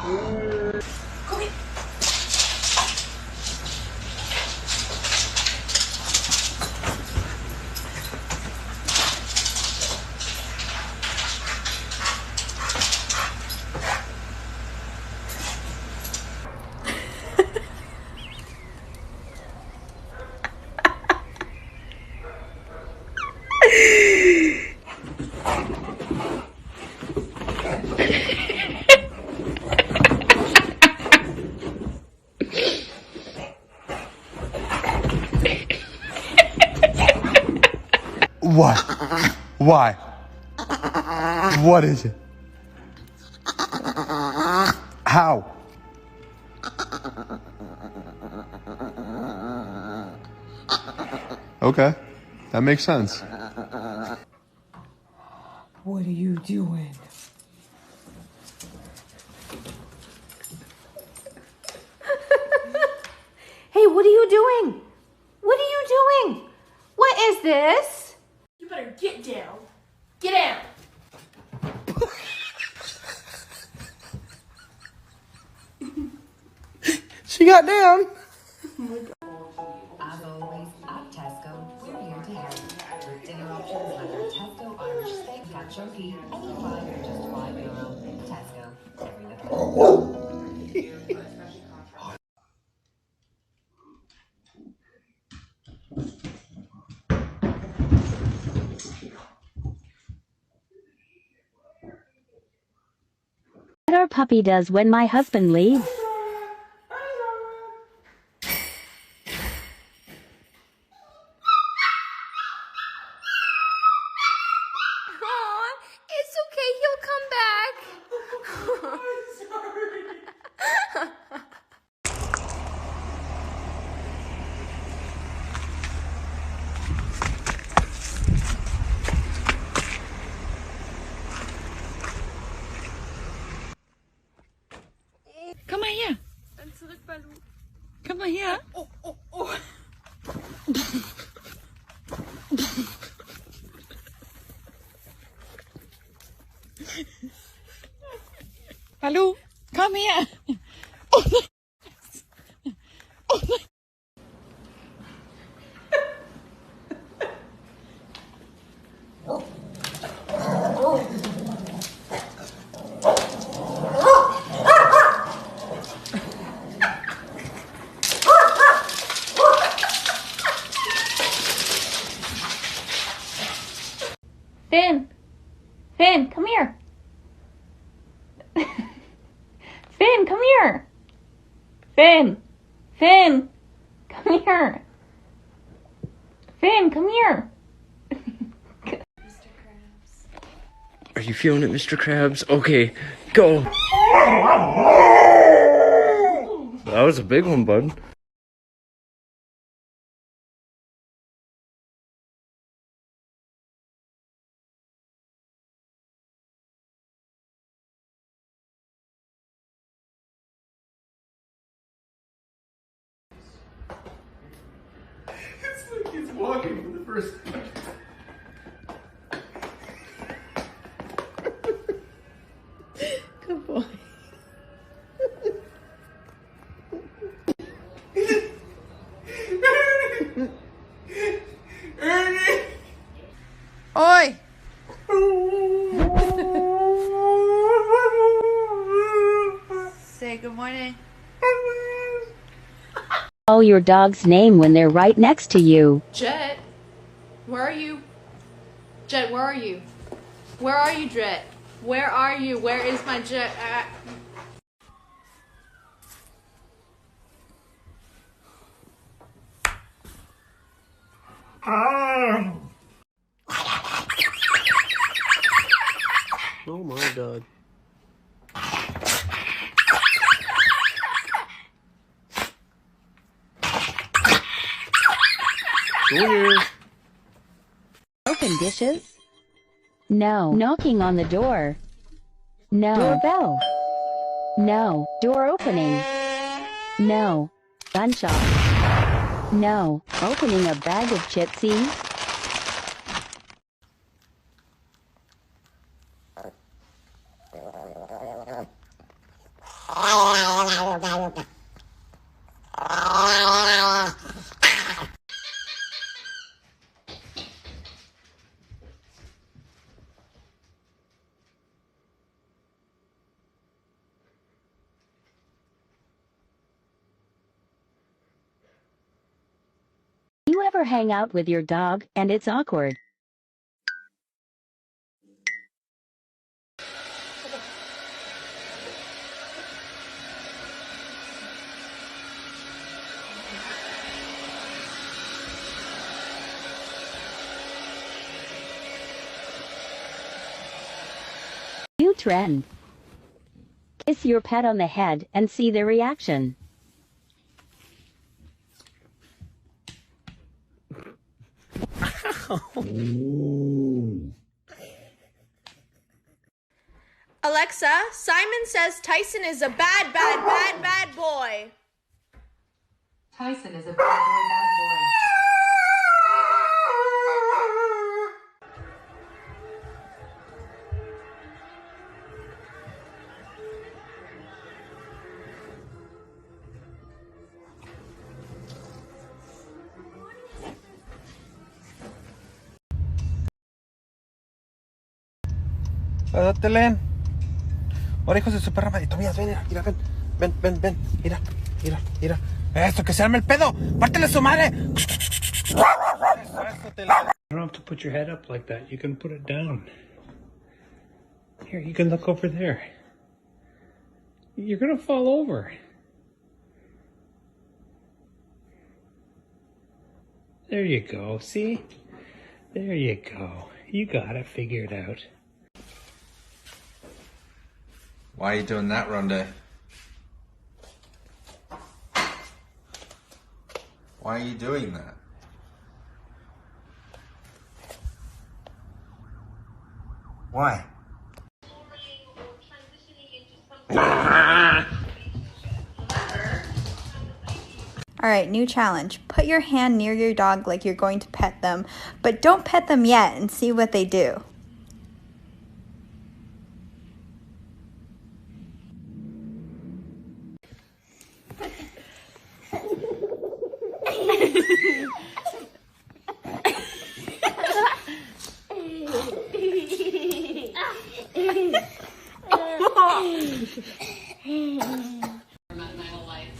Come here. What? Why? What is it? How? Okay, that makes sense. What are you doing? Hey, what are you doing? What are you doing? What is this? You better get down. Get down. She got down. As always, at Tesco, we're here to help. With dinner options like our Tesco Irish steak cat chunky, any five for just €5. Tesco, every little. What our puppy does when my husband leaves. Aw, it's okay. He'll come back. I'm sorry. Komm mal her. Dann zurück, Balu. Komm mal her. Oh, oh, oh. Hallo, komm her. Finn. Finn, come here. Finn, come here. Finn. Finn, come here. Finn, come here. Are you feeling it, Mr. Krabs? Okay, go. That was a big one, bud. It's like he's walking for the first time. Good boy. Oi! Say good morning. Call your dog's name when they're right next to you. Jet, where are you? Jet, where are you? Where are you, Jet? Where are you? Where is my Jet at? Oh my god. Junior. Open dishes? No. Knocking on the door? No. Doorbell? No. Door opening? No. Gunshot? No. Opening a bag of chipsies? You ever hang out with your dog and it's awkward? New trend. Kiss your pet on the head and see their reaction. Alexa, Simon says Tyson is a bad boy. Tyson is a bad boy. Date, Len. Ahora, hijos de su perra madre. Tobías, ven, mira, ven. Mira. Eso, que se arme el pedo. Pártele su madre. Eso, Len. You don't have to put your head up like that. You can put it down. Here, you can look over there. You're gonna fall over. There you go. See? There you go. You got it figured out. Why are you doing that, Rhonda? Why are you doing that? Why? All right, new challenge. Put your hand near your dog like you're going to pet them, but don't pet them yet and see what they do.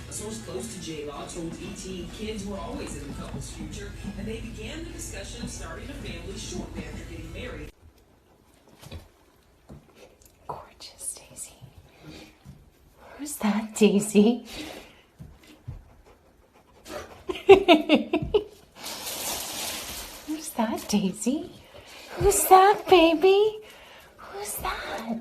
A source close to J-Law told ET kids were always in the couple's future, and they began the discussion of starting a family shortly after getting married. Gorgeous, Daisy. Who's that, Daisy? Who's that, Daisy? Who's that, baby? Who's that?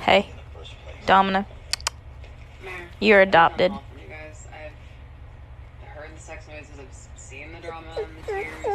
Hey, Domina. You're adopted. You guys, I've heard the sex noises, I've seen the drama in the tears.